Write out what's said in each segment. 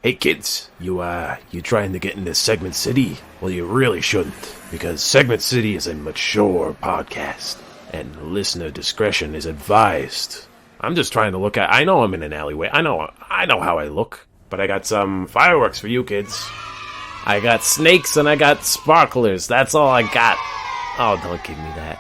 Hey kids, you trying to get into Segment City? Well, you really shouldn't, because Segment City is a mature podcast, and listener discretion is advised. I'm just trying to look at... I know I'm in an alleyway. I know how I look, but I got some fireworks for you kids. I got snakes and I got sparklers. That's all I got. Oh, don't give me that.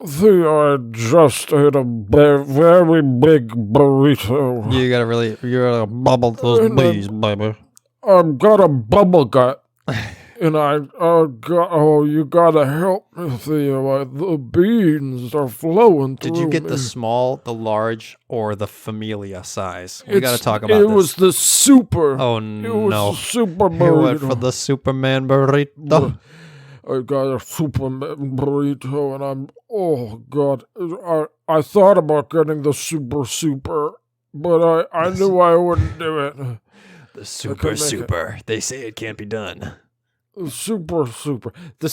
Theo, I just ate a very big burrito. You gotta bubble those bees, baby. I've got a bubble gut, and you gotta help me, Theo. The beans are flowing through. Did you get me. the small, the large, or the familia size? We gotta talk about It this. was the super. Oh, It was no. the super You went burrito. for the Superman burrito. I got a Superman burrito, and oh God, I thought about getting the super, but I knew I wouldn't do it. The super. They say it can't be done. Super. The super... The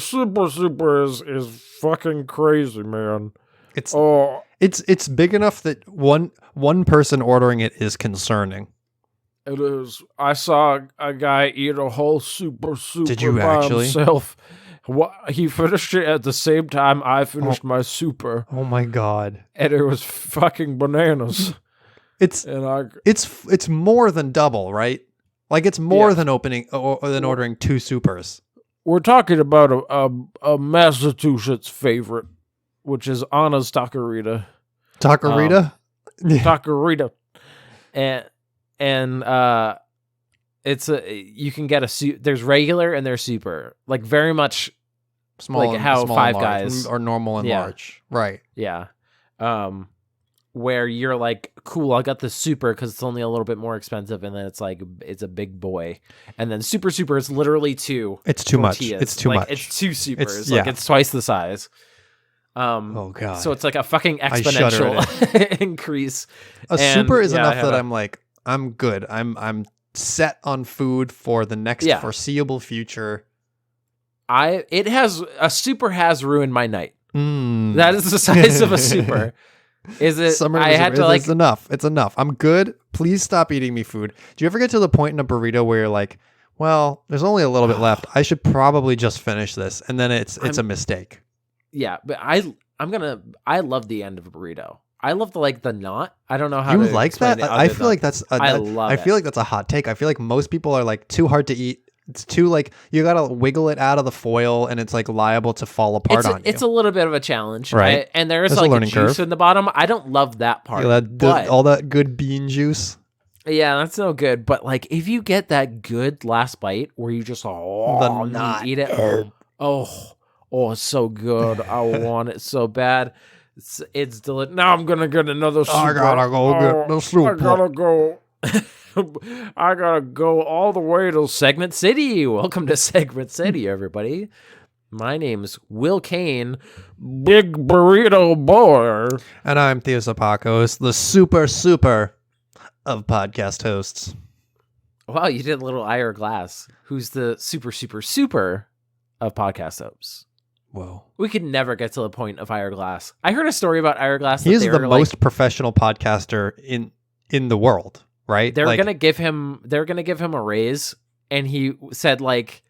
super is fucking crazy, man. It's big enough that one person ordering it is concerning. It is. I saw a guy eat a whole super Did you by actually? himself. He finished it at the same time I finished my super, Oh my god. and it was fucking bananas. It's more than double, right? Like it's more than ordering two supers. We're talking about a Massachusetts favorite, which is Anna's Taquerita. Taquerita? Taquerita. And it's you can get there's regular and there's super, like very much Small, like how small Five and large, Guys or normal and Yeah. large. Right. yeah, where you're like, cool, I got the super because it's only a little bit more expensive, and then it's like it's a big boy, and then super is literally two. It's too much. tortillas. It's too like, much. It's two supers. It's- Like yeah. it's twice the size. Oh god. So it's like a fucking I shudder exponential increase. A And, super is yeah, I enough have that a- I'm like, I'm good. I'm set on food for the next Yeah. foreseeable future. A super has ruined my night. Mm. That is the size of a super. Is it? I had to like. It's enough. It's enough. I'm good. Please stop eating me food. Do you ever get to the point in a burrito where you're like, well, there's only a little bit left. I should probably just finish this, and then it's a mistake. Yeah, but I love the end of a burrito. I love the knot. I don't know how You to like explain that? it I other feel like that's. I love I feel like that's a hot take. I feel like most people are like too hard to eat. It's too like you gotta wiggle it out of the foil, and it's like liable to fall apart on you. It's a little bit of a challenge, Right. And there is There's a like a learning juice curve. in the bottom. I don't love that part. But all that good bean juice. yeah, that's no good. But like, if you get that good last bite where you just knot. eat it, oh, it's so good. I want it so bad. It's delicious. Now I'm gonna get another super. I gotta go get the super. I gotta go. I gotta go all the way to Segment City. Welcome to Segment City, everybody. My name's Will Kane. Big burrito boy. And I'm Theo Zapakos, the super of podcast hosts. Wow, you did a little Ira Glass, who's the super of podcast hosts. Whoa. We could never get to the point of Ira Glass. I heard a story about Ira Glass. He is the most professional podcaster in the world, right? They're gonna give him a raise, and he said like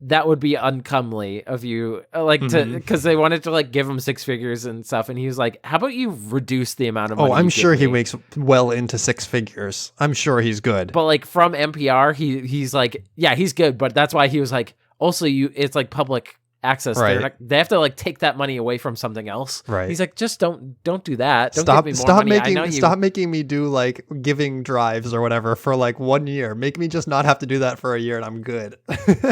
that would be uncomely of you, like to because they wanted to like give him six figures and stuff, and he was like, "How about you reduce the amount of money?" Oh, I'm you sure give he me?" makes well into six figures. I'm sure he's good. But like from NPR, he's like, yeah, he's good, but that's why he was like, also it's like public access. Right. They have to like take that money away from something else. Right. He's like, just don't do that. Don't Stop give me more money. stop making me do like giving drives or whatever for like 1 year. Make me just not have to do that for a year and I'm good.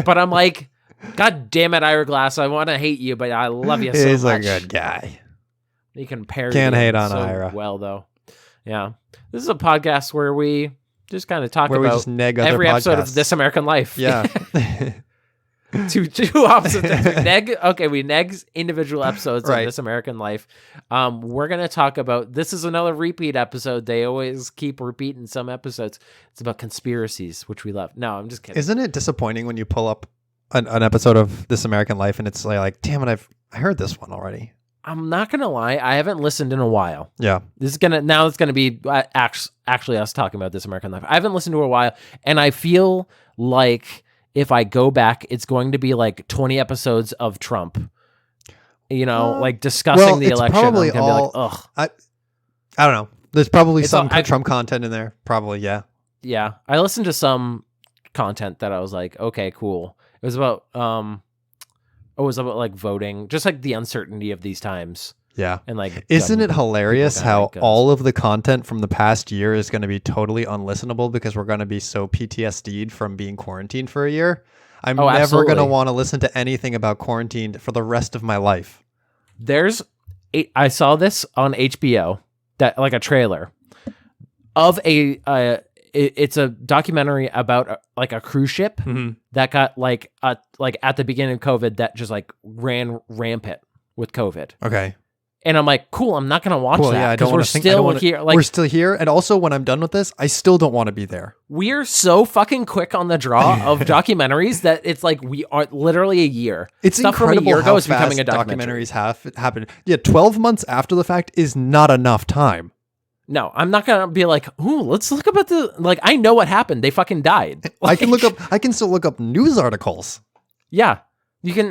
But I'm like, God damn it, Ira Glass. I want to hate you, but I love you so He's much. a good guy. You can parody Can't hate him on so Ira. well, though. Yeah. This is a podcast where we just kind of talk Where we about just neg other every episode podcasts. of This American Life. Yeah. two opposite things. We neg individual episodes Right. of This American Life. We're gonna talk about, this is another repeat episode. They always keep repeating some episodes. It's about conspiracies, which we love. No, I'm just kidding. Isn't it disappointing when you pull up an episode of This American Life and it's like, damn it, I heard this one already. I'm not gonna lie, I haven't listened in a while. Yeah. It's gonna be actually us talking about This American Life. I haven't listened to it in a while, and I feel like if I go back, it's going to be like 20 episodes of Trump. Like discussing the it's election. probably I'm gonna all, be like, ugh. I don't know. There's probably It's some all- Trump content in there. Probably, yeah. Yeah, I listened to some content that I was like, okay, cool. It was about like voting, just like the uncertainty of these times. Yeah. And like, Isn't it hilarious people how got, like, all of the content from the past year is going to be totally unlistenable because we're going to be so PTSD'd from being quarantined for a year? I'm never absolutely. going to want to listen to anything about quarantine for the rest of my life. I saw this on HBO, that like a trailer of it's a documentary about like a cruise ship that got like at the beginning of COVID that just like ran rampant with COVID. Okay. And I'm like, cool, I'm not going to watch Cool, that yeah, I don't because want we're to still here. Like, we're still here. And also when I'm done with this, I still don't want to be there. we're so fucking quick on the draw of documentaries that it's like we are literally a year. It's Stuff incredible from a year ago how is becoming a fast documentary. documentaries have happened. Yeah, 12 months after the fact is not enough time. No, I'm not going to be like, ooh, let's look about like, I know what happened. They fucking died. I can Like, I can still look up news articles. Yeah. You can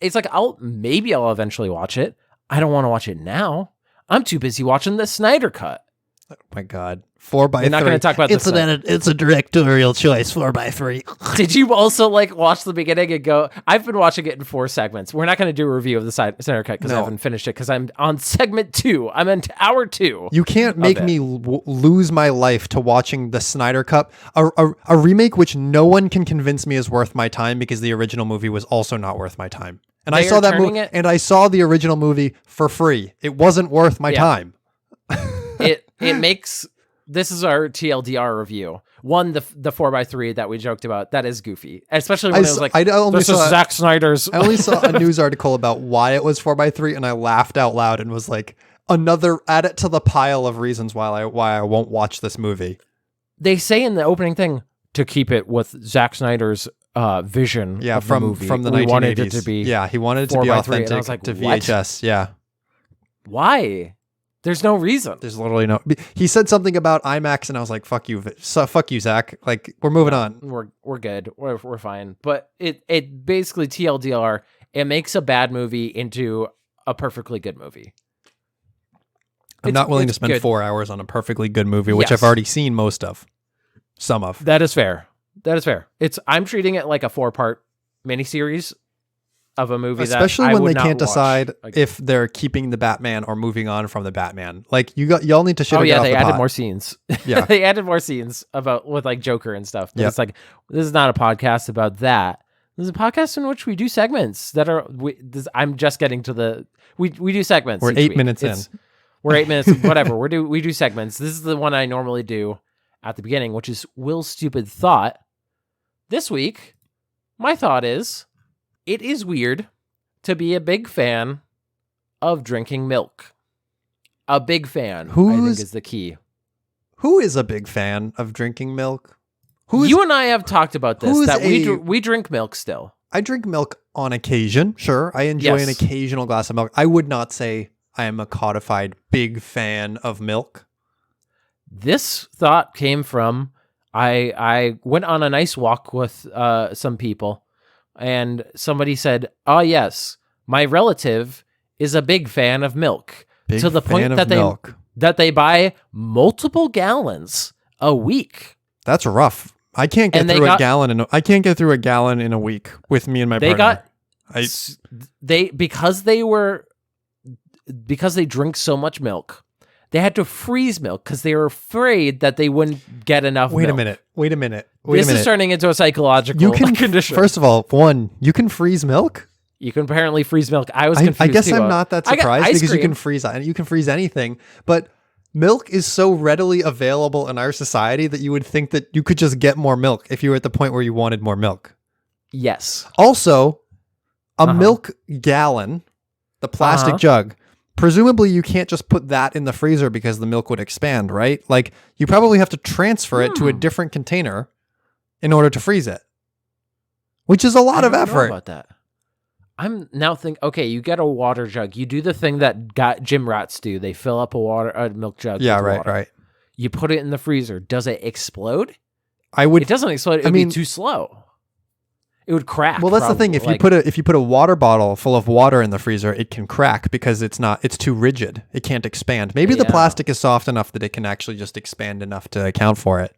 it's like I'll eventually watch it. I don't want to watch it now. I'm too busy watching the Snyder Cut. Oh my God. 4x3. We're not going to talk about it's this. it's a directorial choice, 4x3. Did you also like watch the beginning and go, I've been watching it in 4 segments. We're not going to do a review of the Snyder Cut because I No. haven't finished it because I'm on segment 2. I'm into hour 2. You can't make it. me lose my life to watching the Snyder Cut, a remake which no one can convince me is worth my time because the original movie was also not worth my time. And I They saw are that turning movie, it- and I saw the original movie for free. It wasn't worth my Yeah. time. It makes, this is our TLDR review. One, the 4x3 that we joked about, that is goofy. Especially when it was like, I only this is saw Zack Snyder's. I only saw a news article about why it was 4x3, and I laughed out loud and was like, add it to the pile of reasons why I won't watch this movie. They say in the opening thing to keep it with Zack Snyder's vision. Yeah, of from the movie. the We 1980s. wanted it to be. Yeah, he wanted it to be 4x3, and I authentic was like, to what? VHS. Yeah. Why? There's no reason. There's literally no. He said something about IMAX, and I was like, "Fuck you, fuck you, Zach." Like, we're moving on. We're good. We're fine. But it basically TLDR. It makes a bad movie into a perfectly good movie. I'm not willing to it's spend good. 4 hours on a perfectly good movie, which Yes. I've already seen most of, some of. That is fair. I'm treating it like a 4-part miniseries of a movie, Especially that I when would they not can't watch decide again. if they're keeping the Batman or moving on from the Batman. Like y'all need to shit. Oh or get yeah, off they the added pot. more scenes. Yeah. They added more scenes with like Joker and stuff. But Yep. it's like, this is not a podcast about that. This is a podcast in which we do segments that are. I'm just getting to the. We do segments. We're each 8 week. minutes in. We're 8 minutes. Whatever. We do segments. This is the one I normally do at the beginning, which is Will's stupid thought. This week, my thought is, it is weird to be a big fan of drinking milk. A big fan, I Who's- think, is the key. Who is a big fan of drinking milk? You and I have talked about this, who's that a- we drink milk still. I drink milk on occasion. Sure, I enjoy an Yes. occasional glass of milk. I would not say I am a codified big fan of milk. This thought came from, I went on a nice walk with some people, and somebody said, "Oh yes, my relative is a big fan of milk." Big To the point fan of that milk. they buy multiple gallons a week. That's rough. I can't get And they through a got- gallon I can't get through a gallon in a week with me and my They partner. got because they drink so much milk. They had to freeze milk because they were afraid that they wouldn't get enough Wait a milk. minute. This is turning into a psychological You can condition. First of all, you can freeze milk. You can apparently freeze milk. I was confused I guess too. I'm not that I got surprised ice because cream. you can freeze anything, but milk is so readily available in our society that you would think that you could just get more milk if you were at the point where you wanted more milk. Yes. Also, a Uh-huh. milk gallon, the plastic jug. Presumably, you can't just put that in the freezer because the milk would expand, right? Like, you probably have to transfer it to a different container in order to freeze it, which is a lot of I don't know effort. about that. I'm now thinking, okay, you get a water jug. You do the thing that gym rats do. They fill up a milk jug. Yeah, with right, water. right. You put it in the freezer. Does it explode? It It doesn't explode. It would be too slow. It would crack. Well, that's the thing. If you put a water bottle full of water in the freezer, it can crack because it's too rigid. It can't expand. Maybe the plastic is soft enough that it can actually just expand enough to account for it.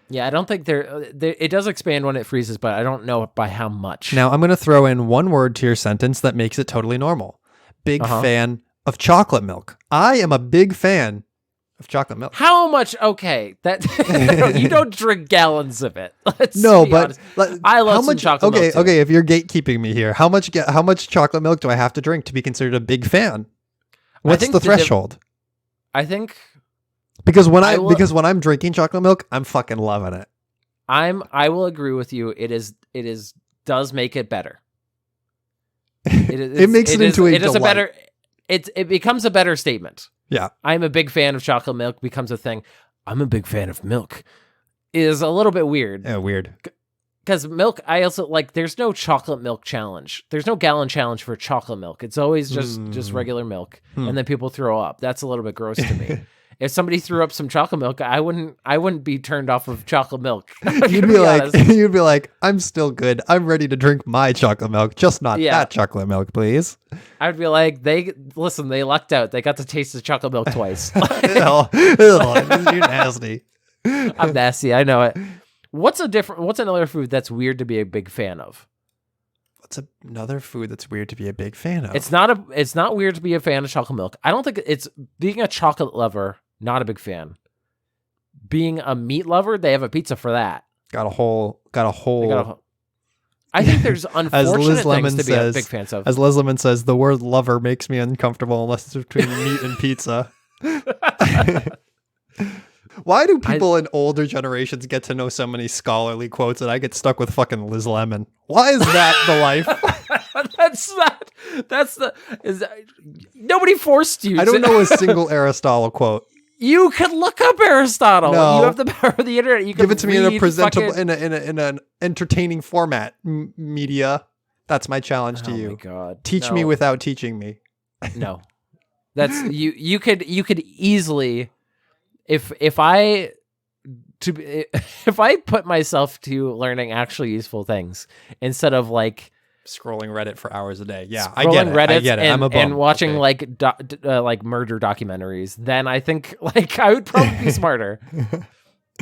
Yeah, I don't think it does expand when it freezes, but I don't know by how much. Now, I'm going to throw in one word to your sentence that makes it totally normal. Big fan of chocolate milk. I am a big fan of chocolate milk. How much? Okay, that you don't drink gallons of it. No, but I love some chocolate milk. Okay, if you're gatekeeping me here, how much chocolate milk do I have to drink to be considered a big fan? What's the threshold? I think because when I'm drinking chocolate milk, I'm fucking loving it. I will agree with you. It does make it better. It makes it into a delight. better. It becomes a better statement. Yeah. I'm a big fan of chocolate milk becomes a thing. I'm a big fan of milk is a little bit weird. Yeah, weird. Because milk, I also like, there's no chocolate milk challenge. There's no gallon challenge for chocolate milk. It's always just regular milk. And then people throw up. That's a little bit gross to me. If somebody threw up some chocolate milk, I wouldn't be turned off of chocolate milk. You'd be like, I'm still good. I'm ready to drink my chocolate milk, just not that chocolate milk, please. I'd be like, they lucked out. They got to taste the chocolate milk twice. Ew, you're nasty. I'm nasty. I know it. What's another food that's weird to be a big fan of? What's another food that's weird to be a big fan of? It's not weird to be a fan of chocolate milk. I don't think it's being a chocolate lover. Not a big fan. Being a meat lover, they have a pizza for that. Got a whole. I think there's unfortunate things to be a big fan of. As Liz Lemon says, the word lover makes me uncomfortable unless it's between meat and pizza. Why do people in older generations get to know so many scholarly quotes and I get stuck with fucking Liz Lemon? Why is that the life? Nobody forced you. I don't know a single Aristotle quote. You can look up Aristotle. No. You have the power of the internet. You can give it to me in a presentable, fucking... in an entertaining format. Media. That's my challenge to you. Oh my God! Teach me without teaching me. No, that's you. You could easily, if I put myself to learning actually useful things instead of like scrolling Reddit for hours a day. Yeah, I get it. I get it. And watching like murder documentaries, then I think like I would probably be smarter.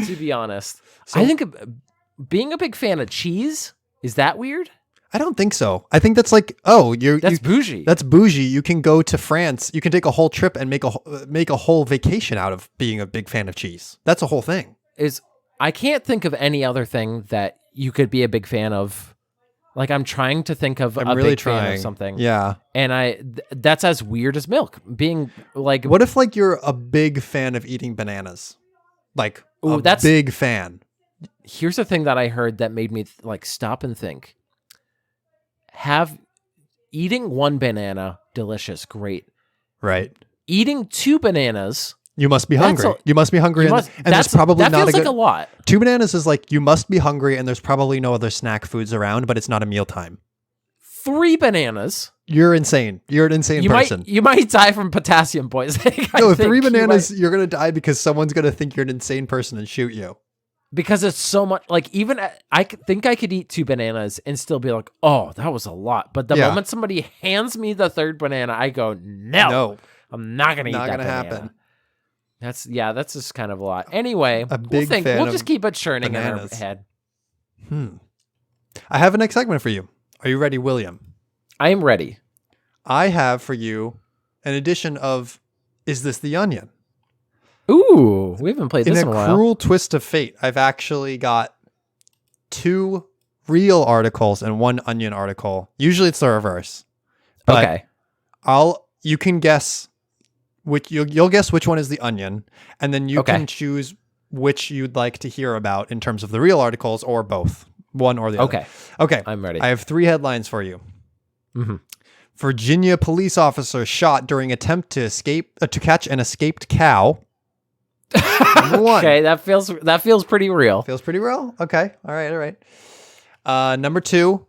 To be honest, I think being a big fan of cheese, is that weird? I don't think so. I think that's like, that's bougie. That's bougie. You can go to France. You can take a whole trip and make a whole vacation out of being a big fan of cheese. That's a whole thing. I can't think of any other thing that you could be a big fan of. Like I'm trying to think of fan of something. Yeah. And that's as weird as milk. Being like, what if like you're a big fan of eating bananas? Like big fan. Here's the thing that I heard that made me like stop and think. Eating one banana, delicious, great. Right. Eating two bananas. You must be hungry. You must be hungry. And there's probably that not feels like a lot. 2 bananas is like, you must be hungry and there's probably no other snack foods around, but it's not a mealtime. 3 bananas. You're insane. You're an insane person. You might die from potassium poisoning. No, 3 bananas, you're going to die because someone's going to think you're an insane person and shoot you. Because it's so much, like even I think I could eat 2 bananas and still be like, oh, that was a lot. But the moment somebody hands me the 3rd banana, I go, no, I'm not going to eat that banana. Not going to happen. That's just kind of a lot. Anyway, we'll just keep it churning bananas in our head. I have a next segment for you. Are you ready, William? I am ready. I have for you an edition of Is This the Onion? Ooh, we haven't played this in a while. In a cruel twist of fate, I've actually got 2 real articles and 1 Onion article. Usually it's the reverse. But okay. You can guess you'll guess which one is the Onion, and then you can choose which you'd like to hear about in terms of the real articles or both. One or the other. Okay. Okay. I'm ready. I have 3 headlines for you. Mm-hmm. Virginia police officer shot during attempt to catch an escaped cow. Number 1. Okay, that feels pretty real. Feels pretty real? Okay. All right. Number 2.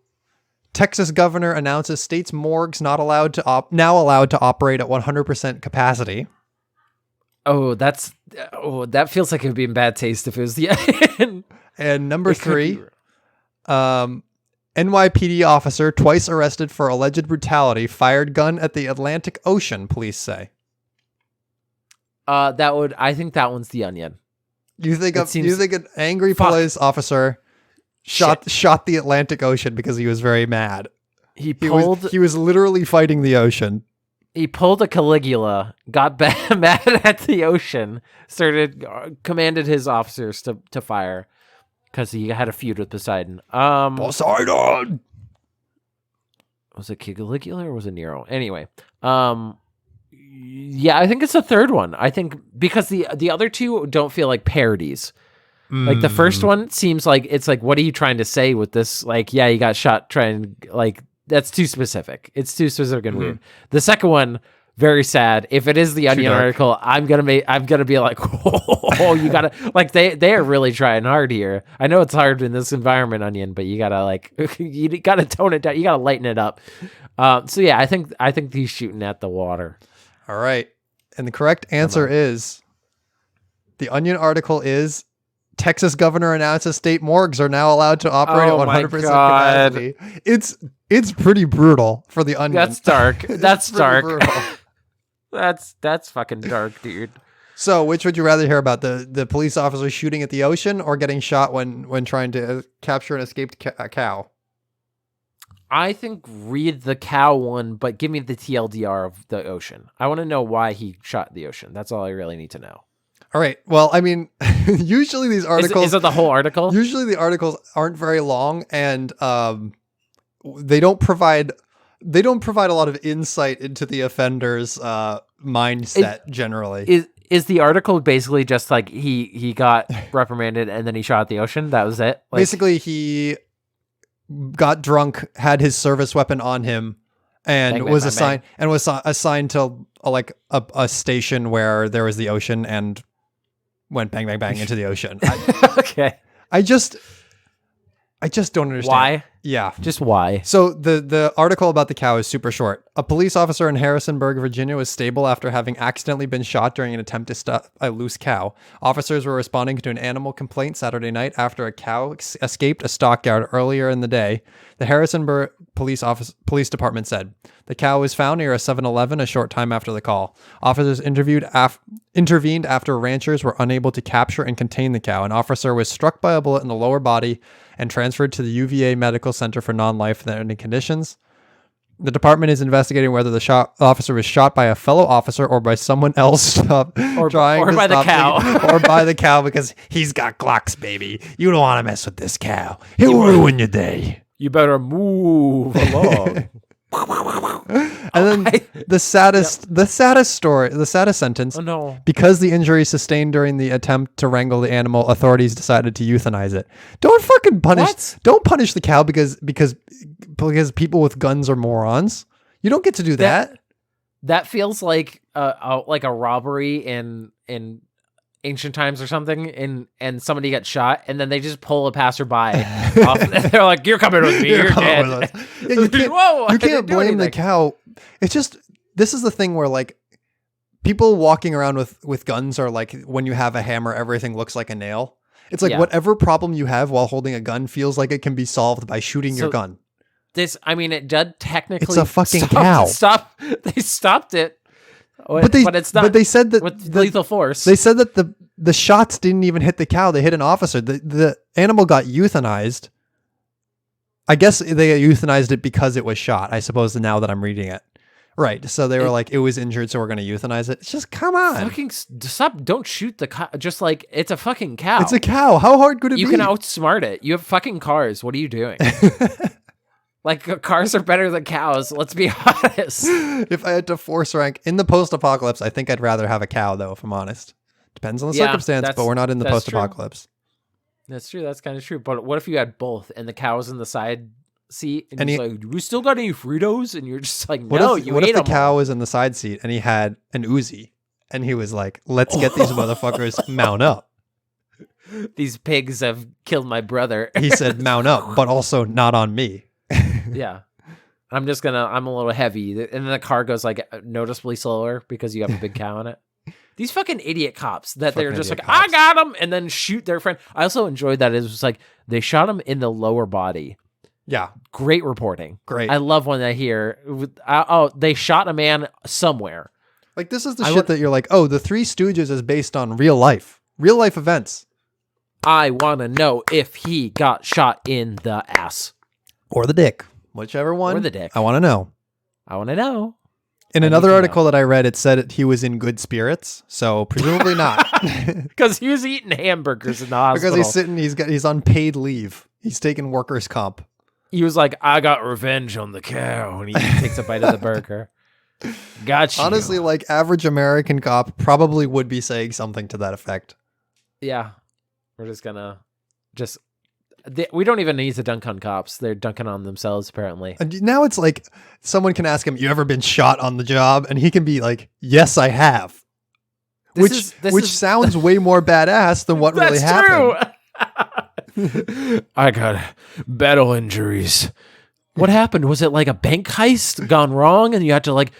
Texas governor announces state's morgues now allowed to operate at 100% capacity. Oh, that feels like it would be in bad taste if it was the end. And number 3, NYPD officer twice arrested for alleged brutality fired gun at the Atlantic Ocean, police say. I think that one's the Onion. You think an angry police officer shot the Atlantic Ocean because he was very mad? He was literally fighting the ocean. He pulled a Caligula, got mad at the ocean, commanded his officers to fire because he had a feud with Poseidon. Poseidon! Was it Caligula or was it Nero? Anyway, yeah, I think it's the third one. I think because the other two don't feel like parodies. Like the first one seems like it's like, what are you trying to say with this? Like, yeah, you got shot trying, like, that's too specific. It's too specific and weird. The second one, very sad. If it is the Onion article, I'm gonna be like, oh, you gotta, like, they are really trying hard here. I know it's hard in this environment, Onion, but you gotta you gotta tone it down. You gotta lighten it up. So yeah, I think he's shooting at the water. All right, and the correct answer is the Onion article is Texas governor announces state morgues are now allowed to operate at 100% capacity. It's pretty brutal for the Onion. That's dark. That's dark. That's fucking dark, dude. So, which would you rather hear about, the police officer shooting at the ocean or getting shot when trying to capture an escaped cow? I think read the cow one, but give me the TLDR of the ocean. I want to know why he shot the ocean. That's all I really need to know. All right. Well, I mean, usually these articles... Is it the whole article? Usually the articles aren't very long, and they don't provide a lot of insight into the offender's mindset generally. Is the article basically just like he got reprimanded and then he shot at the ocean? That was it? Like, basically, he got drunk, had his service weapon on him, and was assigned to a station where there was the ocean and went bang, bang, bang into the ocean. Okay. I just don't understand. Why? Yeah. Just why? So the article about the cow is super short. A police officer in Harrisonburg, Virginia was stable after having accidentally been shot during an attempt to stop a loose cow. Officers were responding to an animal complaint Saturday night after a cow escaped a stockyard earlier in the day. The Harrisonburg Police Department said the cow was found near a 7-Eleven a short time after the call. Officers intervened after ranchers were unable to capture and contain the cow. An officer was struck by a bullet in the lower body and transferred to the UVA Medical Center for non-life-threatening conditions. The department is investigating whether the officer was shot by a fellow officer or by someone else or by the cow. Or by the cow because he's got Glocks, baby. You don't want to mess with this cow. He'll ruin your day. You better move along. And then the saddest sentence. Oh no. Because the injury sustained during the attempt to wrangle the animal, authorities decided to euthanize it. Don't fucking punish. What? Don't punish the cow because people with guns are morons. You don't get to do that. That feels like a robbery in ancient times or something, and somebody gets shot, and then they just pull a passerby off. And they're like, "You're coming with me. You're dead." Yeah, you can't blame the cow. It's just, this is the thing where like people walking around with guns are like, when you have a hammer, everything looks like a nail. It's like whatever problem you have while holding a gun feels like it can be solved by shooting your gun. It did technically. It's a fucking cow. They stopped it. But it's not. But they said that with lethal force. They said that the shots didn't even hit the cow; they hit an officer. The animal got euthanized. I guess they euthanized it because it was shot. I suppose now that I'm reading it, right? So they were like, it was injured, so we're going to euthanize it. It's just, come on, fucking stop! Don't shoot the cow. Just like, it's a fucking cow. It's a cow. How hard could it be? You can outsmart it. You have fucking cars. What are you doing? Like, cars are better than cows. Let's be honest. If I had to force rank in the post-apocalypse, I think I'd rather have a cow, though, if I'm honest. Depends on the circumstance, but we're not in the post-apocalypse. That's true. That's kind of true. But what if you had both and the cow was in the side seat and, And he's he- like, "We still got any Fritos?" And you're just like, What "No, if, you what ate if the them cow all." was in the side seat and he had an Uzi and he was like, let's get these motherfuckers mount up. These pigs have killed my brother. He said mount up, but also not on me. Yeah. I'm a little heavy. And then the car goes like noticeably slower because you have a big cow in it. These fucking idiot cops that they're Fucking just like, idiot cops. I got him, and then shoot their friend. I also enjoyed that. It was like they shot him in the lower body. Yeah, Great reporting. great. I love when I hear, they shot a man somewhere. Like, this is the shit that you're like, oh, the Three Stooges is based on real life events. I want to know if he got shot in the ass. Or the dick. Whichever one. Or the dick. I want to know. I want to know. In I another need to article that I read, it said he was in good spirits, so presumably not. Because he was eating hamburgers in the hospital. Because he's on paid leave. He's taking workers' comp. He was like, I got revenge on the cow. And he takes a bite of the burger. Gotcha. Honestly, like, average American cop probably would be saying something to that effect. Yeah. We're just gonna we don't even need to dunk on cops. They're dunking on themselves, apparently. And now it's like someone can ask him, "You ever been shot on the job?" And he can be like, "Yes, I have." This which is sounds way more badass than what really happened. True. I got battle injuries. What happened? Was it like a bank heist gone wrong, and you had to like?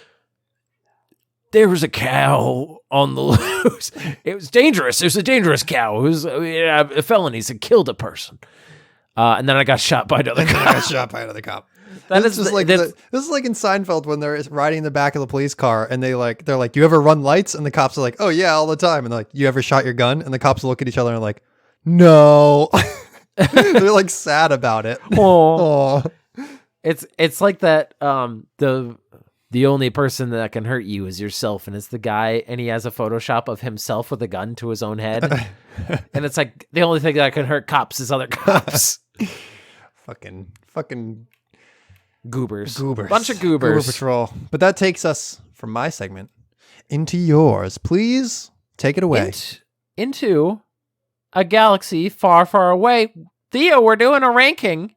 There was a cow on the loose. It was dangerous. It was a dangerous cow. It was felonies. It killed a person. And then I got shot by another cop. I got shot by another cop. This is like in Seinfeld when they're riding in the back of the police car and they're like, "You ever run lights?" And the cops are like, "Oh yeah, all the time." And they're like, "You ever shot your gun?" And the cops look at each other and are like, "No." They're like sad about it. Oh, it's like that. The only person that can hurt you is yourself, and it's the guy, and he has a Photoshop of himself with a gun to his own head, and it's like the only thing that can hurt cops is other cops. Fucking Goobers. Bunch of goobers. Goober Patrol. But that takes us from my segment into yours. Please take it away. Into a galaxy far, far away. Theo, we're doing a ranking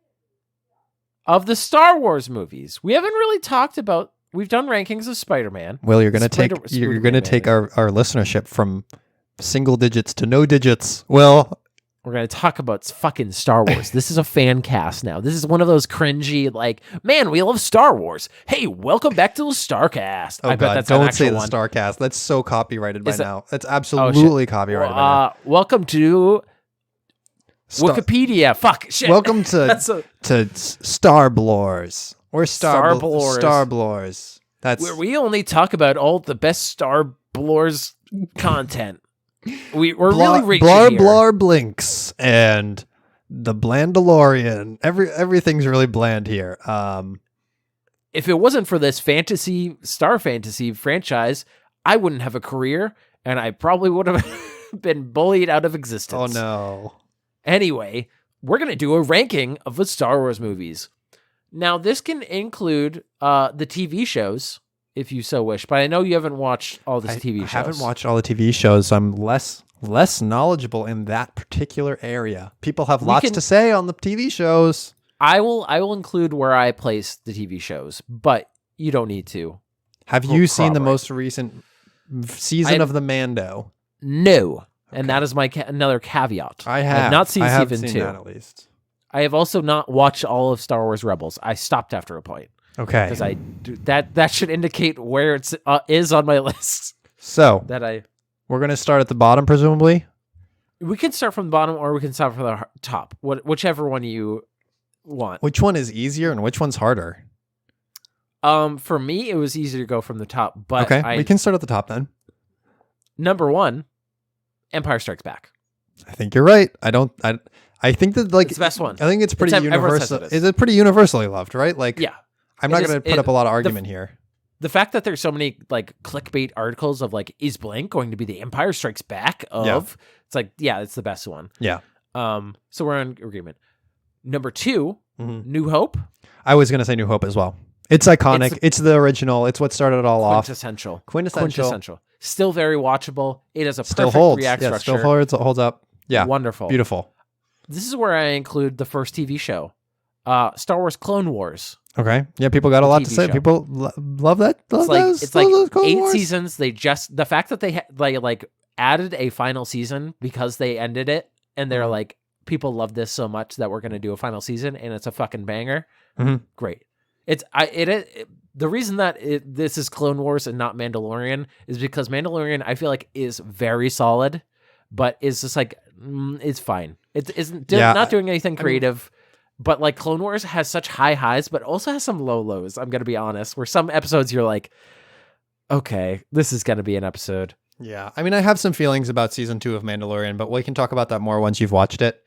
of the Star Wars movies. We haven't really talked about. We've done rankings of Spider-Man. Well, you're gonna take our listenership from single digits to no digits. Well, we're gonna talk about fucking Star Wars. This is a fan cast now. This is one of those cringy, like, man, we love Star Wars. Hey, welcome back to the Starcast. Oh, I bet God, that's don't say the one. Starcast. That's so copyrighted by now. That's absolutely copyrighted by now. Welcome to Wikipedia. Fuck shit. Welcome to Star Blors. Or Star Blors. That's where we only talk about all the best Star Blors content. We're really reaching Blar here. Blar Blinks and the Blandalorian. Everything's really bland here. If it wasn't for this Star Fantasy franchise, I wouldn't have a career, and I probably would have been bullied out of existence. Oh no. Anyway, we're going to do a ranking of the Star Wars movies. Now, this can include the TV shows, if you so wish, but I know you haven't watched all the TV shows. I haven't watched all the TV shows, so I'm less knowledgeable in that particular area. People have lots to say on the TV shows. I will include where I place the TV shows, but you don't need to. Have you seen the most recent season of The Mando? No. Okay. And that is my another caveat. I have not seen season seen 2. That at least. I have also not watched all of Star Wars Rebels. I stopped after a point. Okay. Because that should indicate where it is on my list. So we're gonna start at the bottom, presumably. We can start from the bottom, or we can start from the top. Whichever one you want. Which one is easier and which one's harder? For me, it was easier to go from the top. But okay, we can start at the top then. Number 1, Empire Strikes Back. I think you're right. I think that like it's the best one. I think it's pretty universal. Is it pretty universally loved, right? Like, yeah. I'm not going to put up a lot of argument here. The fact that there's so many like clickbait articles of like, is blank going to be the Empire Strikes Back of? Yeah. It's like, yeah, it's the best one. Yeah. So we're in agreement. Number 2, New Hope. I was going to say New Hope as well. It's iconic. It's the original. It's what started it all off. Quintessential. Still very watchable. It has a still perfect holds. React structure. Still holds up. Yeah. Wonderful. Beautiful. this is where I include the first TV show, Star Wars Clone Wars. Okay. Yeah, people got a lot to TV say. show. People love that. Love those. It's like those Clone 8 Wars. seasons. They just the fact that they like added a final season because they ended it, and they're like, people love this so much that we're going to do a final season, and it's a fucking banger. Great. The reason that this is Clone Wars and not Mandalorian is because Mandalorian I feel like is very solid, but is just like it's fine. It isn't not doing anything creative. But like Clone Wars has such high highs, but also has some low lows. I'm gonna be honest. Where some episodes you're like, okay, this is gonna be an episode. Yeah, I mean, I have some feelings about season 2 of Mandalorian, but we can talk about that more once you've watched it.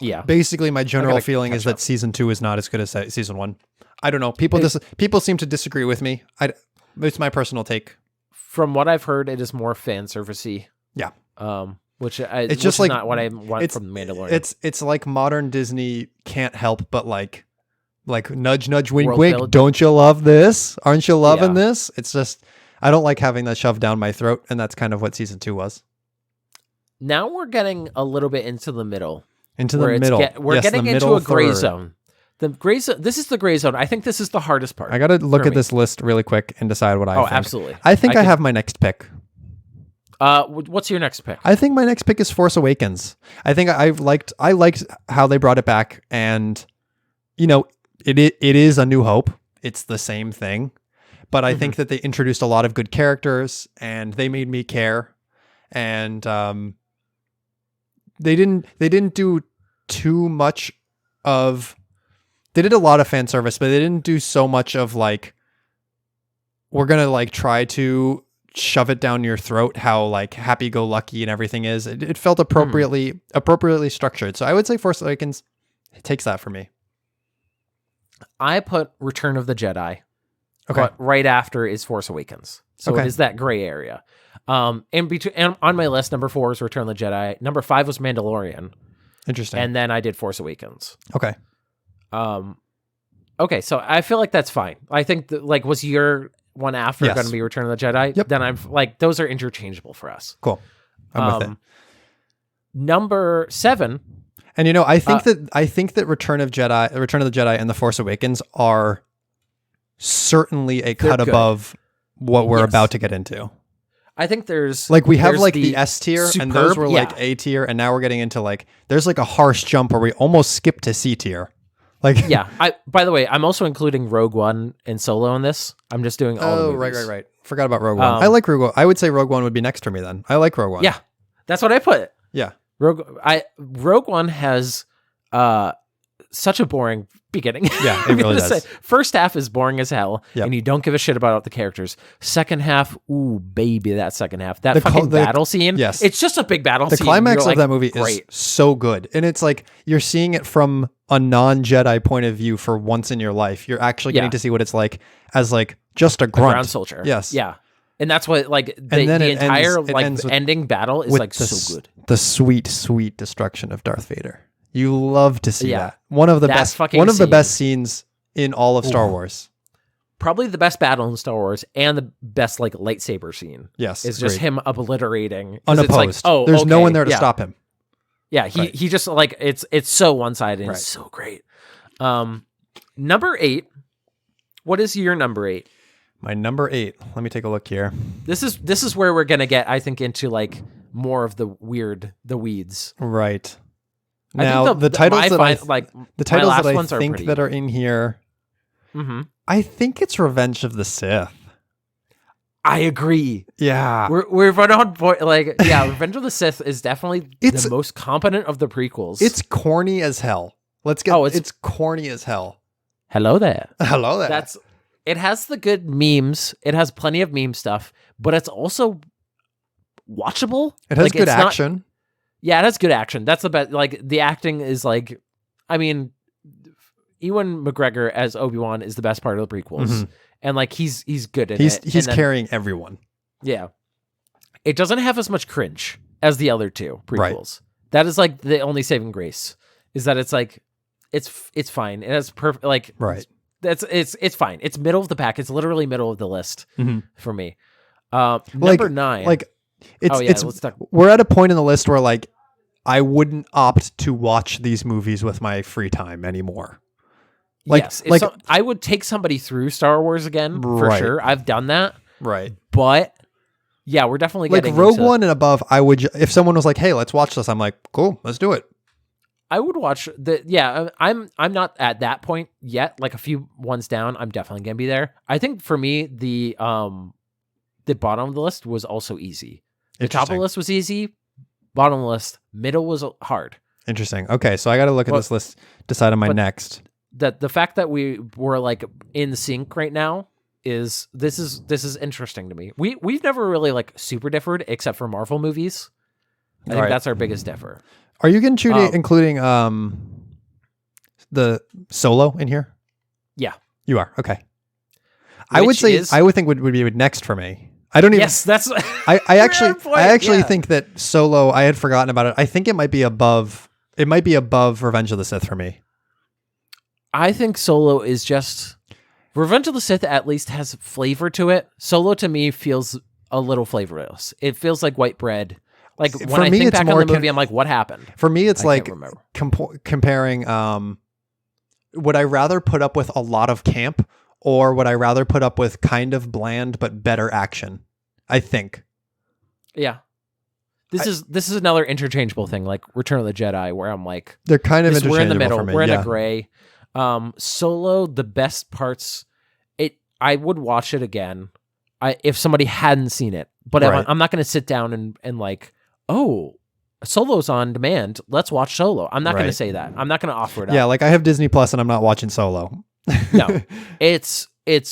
Yeah. Basically, my general feeling is that season 2 is not as good as season 1. I don't know. People seem to disagree with me. It's my personal take. From what I've heard, it is more fan servicey. Yeah. Which it's just like not what I want from Mandalorian. It's like modern Disney can't help but like nudge nudge wink World wink. build. Don't you love this? Aren't you loving this? It's just I don't like having that shoved down my throat, and that's kind of what season 2 was. Now we're getting a little bit into the middle. We're getting into a gray zone. The gray zone. This is the gray zone. I think this is the hardest part. I got to look at this list really quick and decide what I think. Oh, absolutely. I think I have my next pick. What's your next pick? I think my next pick is Force Awakens. I think I liked how they brought it back, and it is A New Hope. It's the same thing, but I think that they introduced a lot of good characters, and they made me care. And they didn't do too much of. They did a lot of fan service, but they didn't do so much of like we're gonna like try to shove it down your throat how like happy-go-lucky and everything is. It felt appropriately structured. So I would say Force Awakens takes that for me. I put Return of the Jedi. Okay. But right after is Force Awakens. So Okay. it is that gray area. And on my list, number 4 is Return of the Jedi. Number 5 was Mandalorian. Interesting. And then I did Force Awakens. Okay. Okay, so I feel like that's fine. I think was your one after Yes. going to be Return of the Jedi? Yep. Then I'm like, those are interchangeable for us. Cool. I'm with it. Number 7. And I think that Return of the Jedi and The Force Awakens are certainly a cut good. above what we're Yes. about to get into. I think there's Like we have there's like the S tier, and those superb- were like A tier, and now we're getting into like there's like a harsh jump where we almost skip to C tier. Like Yeah. By the way, I'm also including Rogue One and Solo in this. I'm just doing all the Oh, movies. right. Forgot about Rogue One. I like Rogue One. I would say Rogue One would be next for me then. I like Rogue One. Yeah. That's what I put. Yeah. Rogue One has such a boring beginning. Yeah, it really does. First half is boring as hell, Yep. and you don't give a shit about the characters. Second half, ooh, baby, that second half. That The fucking the- battle scene. yes. It's just a big battle The scene. climax You're of like, that movie great. is so good. And it's like you're seeing it from a non-Jedi point of view for once in your life. You're actually getting to see what it's like as like just a grunt. Ground soldier. Yes. Yeah. And that's what the then it entire ends with- ending battle is with like so good. The sweet, sweet destruction of Darth Vader. You love to see Yeah. that. One of the That best fucking the scene. best scenes in all of Star Wars. Probably the best battle in Star Wars and the best like lightsaber scene. Yes. Is just agreed. him obliterating. 'Cause Unopposed. It's like, There's no okay, one there to yeah. stop him. Yeah, he just like it's so one-sided and Right. it's so great. Number 8. What is your number 8? My number 8. Let me take a look here. This is where we're gonna get, I think, into like more of the weeds. Right. I Now think the titles I that find, I like the titles my last that I ones are think pretty. that are in here, Mm-hmm. I think it's Revenge of the Sith. I agree. Yeah. We're right on point. Like, yeah, Revenge of the Sith is definitely It's- the most competent of the prequels. It's corny as hell. Let's get it's corny as hell. Hello there. Hello there. It has the good memes. It has plenty of meme stuff, but it's also watchable. It has Like, good it's not- action. Yeah, it has good action. That's the best. Like the acting is like, I mean, Ewan McGregor as Obi-Wan is the best part of the prequels, Mhm. and like he's good in He's it. And then- carrying everyone. Yeah, it doesn't have as much cringe as the other two Right. prequels. That is like the only saving grace is that it's like it's fine. It has perfect like Right. It's fine. It's middle of the pack. It's literally middle of the list Mhm. for me. Number 9. Like it's Oh, yeah, let's talk- we're at a point in the list where like I wouldn't opt to watch these movies with my free time anymore. Like, yes, like I would take somebody through Star Wars again for Right. sure. I've done that, right. but yeah, we're definitely Like getting Rogue into, One and above, I would if someone was like, "Hey, let's watch this," I'm like, "Cool, let's do it." I would watch the. Yeah, I'm not at that point yet. Like a few ones down, I'm definitely gonna be there. I think for me, the bottom of the list was also easy. The top of the Interesting. list was easy. Bottom of the list, middle was hard. Interesting. Okay, so I got to look at Well, this list, decide on my but- next. That the fact that we were like in sync right now is this is interesting to me. We've never really like super differed except for Marvel movies. I think Right. that's our biggest differ. Are you including the Solo in here? Yeah. You are. Okay. I would Which say is- I would think would be next for me. I don't even. Yes, that's. I actually on point, I actually yeah. think that Solo. I had forgotten about it. I think it might be above. It might be above Revenge of the Sith for me. I think Solo is just Revenge of the Sith. At least has flavor to it. Solo to me feels a little flavorless. It feels like white bread. Like when For I me, think it's back on more the movie, I'm like, what happened? For me, it's I like can't remember. comparing. Would I rather put up with a lot of camp, or would I rather put up with kind of bland but better action? I think. Yeah. This is another interchangeable thing, like Return of the Jedi, where I'm like, They're kind of we're in the interchangeable middle, for me. we're in yeah. a gray. Solo, the best parts. I would watch it again, if somebody hadn't seen it, but Right. I'm not going to sit down and like, oh, Solo's on demand. Let's watch Solo. I'm not going to Right. say that. I'm not going to offer it up. Yeah, like I have Disney Plus and I'm not watching Solo. No, it's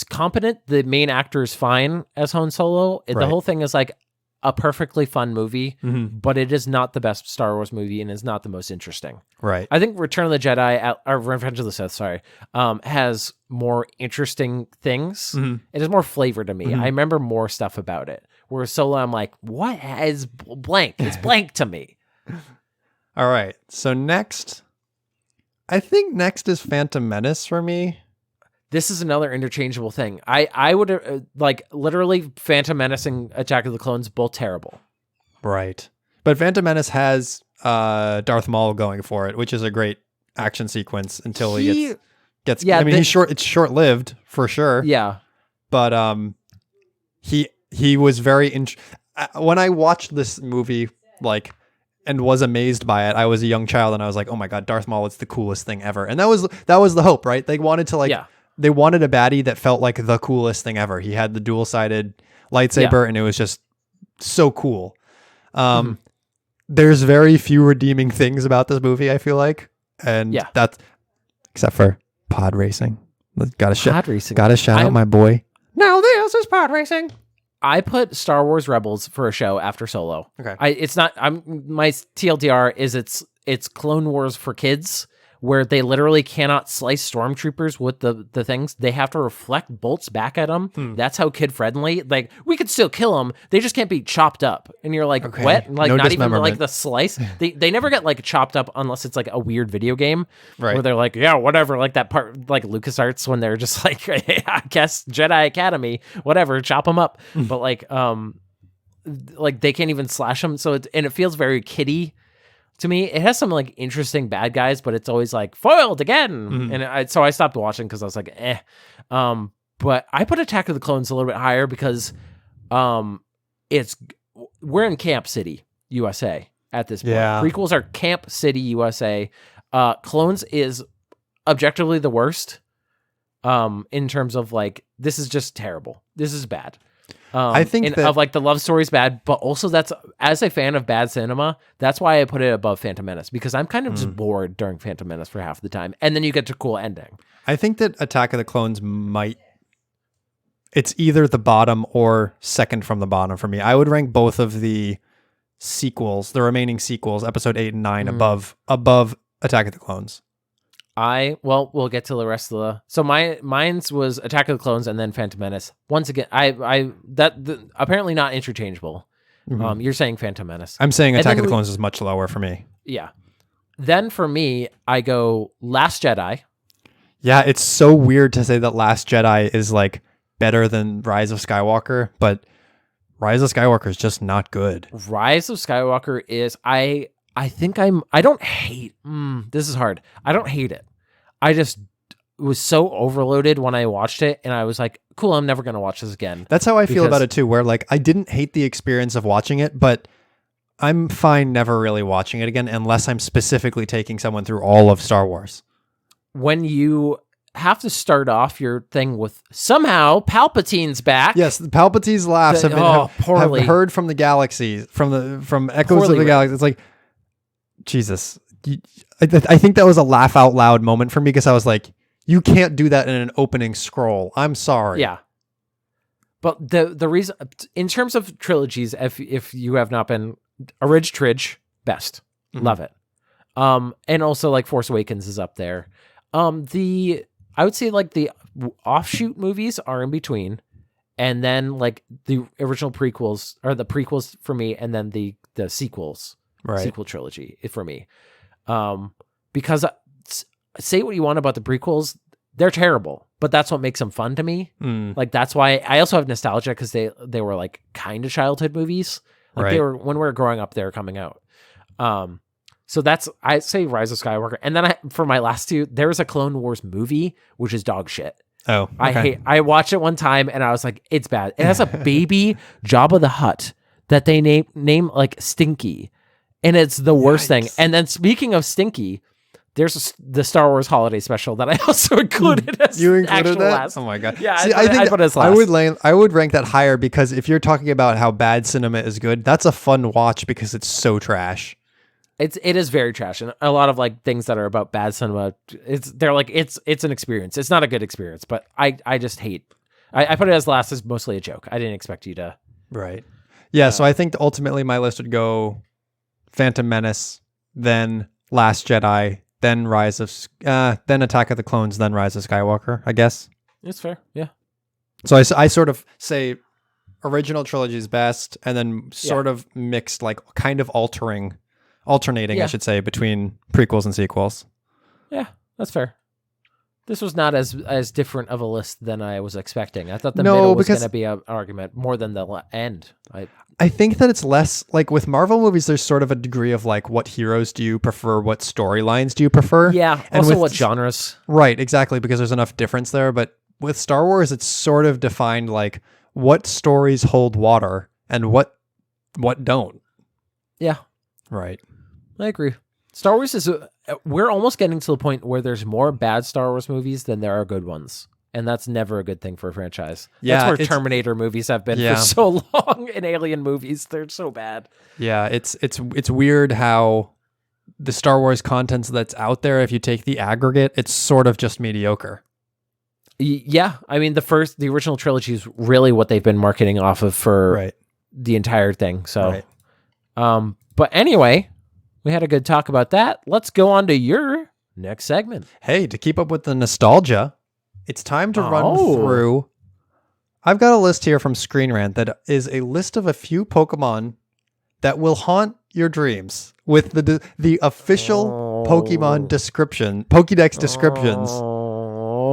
competent. The main actor is fine as Han Solo. The Right. whole thing is like a perfectly fun movie, Mhm. but it is not the best Star Wars movie and is not the most interesting. Right. I think Return of the Jedi, or Revenge of the Sith, sorry, has more interesting things. Mhm. It has more flavor to me. Mhm. I remember more stuff about it. Whereas Solo, I'm like, what is blank? It's blank to me. All right. So next, I think next is Phantom Menace for me. This is another interchangeable thing. I would like literally Phantom Menace and Attack of the Clones, both terrible. Right. But Phantom Menace has Darth Maul going for it, which is a great action sequence until he gets yeah, I mean, the- he's short. It's short-lived for sure. Yeah. But he was very when I watched this movie and was amazed by it. I was a young child and I was like, "Oh my god, Darth Maul is the coolest thing ever." And that was the hope, right? They wanted to Yeah. they wanted a baddie that felt like the coolest thing ever. He had the dual-sided lightsaber and it was just so cool. There's very few redeeming things about this movie, I feel like. And Yeah. that's except for pod racing. Gotta Pod racing. shout out my boy. Now this is pod racing. I put Star Wars Rebels for a show after Solo. Okay. My TLDR is it's Clone Wars for kids, where they literally cannot slice stormtroopers with the things. They have to reflect bolts back at them. That's how kid friendly. Like, we could still kill them. They just can't be chopped up. And you're like, Okay. what? Like, No not even dismemberment. like the slice. They never get like chopped up unless it's like a weird video game, Right. where they're like, yeah, whatever. Like that part, like LucasArts, when they're just like, I guess Jedi Academy, whatever, chop them up. But like they can't even slash them. So it feels very kiddie. To me, it has some like interesting bad guys, but it's always like foiled again. And so I stopped watching because I was like, eh. But I put Attack of the Clones a little bit higher because we're in Camp City, USA at this point. Yeah. Prequels are Camp City, USA. Clones is objectively the worst in terms of like, this is just terrible. This is bad. I think that- of like the love story's bad, but also that's, as a fan of bad cinema, that's why I put it above Phantom Menace, because I'm kind of just bored during Phantom Menace for half the time, and then you get to cool ending. I think that Attack of the Clones it's either the bottom or second from the bottom for me. I would rank both of the sequels, the remaining sequels, episode 8 and 9, above Attack of the Clones. We'll get to the rest of the. So mine's was Attack of the Clones and then Phantom Menace. Once again, apparently not interchangeable. You're saying Phantom Menace. I'm saying And Attack then of the Clones is much lower for me. Yeah. Then for me, I go Last Jedi. Yeah, it's so weird to say that Last Jedi is like better than Rise of Skywalker, but Rise of Skywalker is just not good. Rise of Skywalker is I I don't hate, this is hard. I don't hate it. I just was so overloaded when I watched it, and I was like, cool, I'm never going to watch this again. That's how I feel about it too, where like I didn't hate the experience of watching it, but I'm fine never really watching it again unless I'm specifically taking someone through all of Star Wars. When you have to start off your thing with somehow Palpatine's back. Yes, the Palpatine's laughs have heard from the galaxy, from echoes of the galaxy. It's like, Jesus. I think that was a laugh out loud moment for me because I was like, you can't do that in an opening scroll. I'm sorry. Yeah. But the reason, in terms of trilogies, if you have not been, Tridge, best. Mm-hmm. Love it. And also like Force Awakens is up there. I would say like the offshoot movies are in between, and then like the original prequels are the prequels for me, and then the sequels, sequel trilogy for me. Because say what you want about the prequels, they're terrible, but that's what makes them fun to me. Like that's why I also have nostalgia because they were like kind of childhood movies. Like they were when we were growing up, they were coming out. So I say Rise of Skywalker. And then for my last two, there's a Clone Wars movie, which is dog shit. Oh, okay. I watched it one time and I was like, it's bad. It has a baby Jabba the Hutt that they name like Stinky. And it's the worst thing. And then speaking of Stinky, there's the Star Wars holiday special that I also included as you included that? last. Oh my God. Yeah, See, I put it as last. I would rank that higher because if you're talking about how bad cinema is good, that's a fun watch because it's so trash. It is very trash, and a lot of like things that are about bad cinema. It's an experience. It's not a good experience, but I just hate. I put it as last as mostly a joke. I didn't expect you to. Right. Yeah. So I think ultimately my list would go Phantom Menace, then Last Jedi, then then Attack of the Clones, then Rise of Skywalker. I guess it's fair. Yeah. So I sort of say original trilogy is best, and then sort of mixed, like kind of alternating, I should say, between prequels and sequels. Yeah, that's fair. This was not as different of a list than I was expecting. I thought the middle was going to be an argument more than the end. I think that it's less like with Marvel movies, there's sort of a degree of like, what heroes do you prefer? What storylines do you prefer? Yeah. And also what genres? Right. Exactly. Because there's enough difference there. But with Star Wars, it's sort of defined like what stories hold water and what don't. Yeah. Right. I agree. Star Wars we're almost getting to the point where there's more bad Star Wars movies than there are good ones. And that's never a good thing for a franchise. Yeah, that's where Terminator movies have been for so long, and Alien movies. They're so bad. Yeah, it's weird how the Star Wars content that's out there, if you take the aggregate, it's sort of just mediocre. Yeah. I mean, the original trilogy is really what they've been marketing off of for the entire thing. So, but anyway, we had a good talk about that. Let's go on to your next segment. Hey, to keep up with the nostalgia, it's time to run through. I've got a list here from Screen Rant that is a list of a few Pokemon that will haunt your dreams with the official Pokemon description, Pokédex descriptions.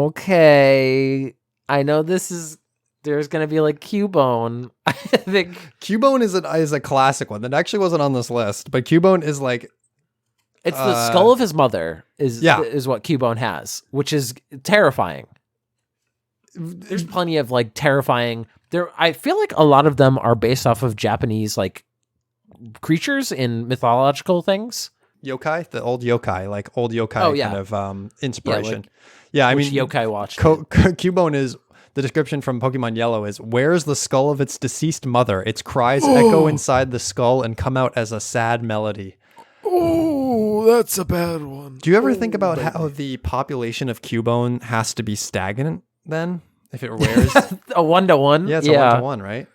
Okay. I know there's going to be like Cubone. I think Cubone is a classic one that actually wasn't on this list, but Cubone is like, it's the skull of his mother is what Cubone has, which is terrifying. There's plenty of like terrifying. I feel like a lot of them are based off of Japanese like creatures in mythological things. Yokai, the old yokai kind of inspiration. I mean, yokai watched. Cubone is the description from Pokemon Yellow is, wears the skull of its deceased mother. Its cries echo inside the skull and come out as a sad melody. Oh, that's a bad one. Do you ever think about how the population of Cubone has to be stagnant then? If it wears a 1-to-1? Yeah, it's a 1-to-1, right?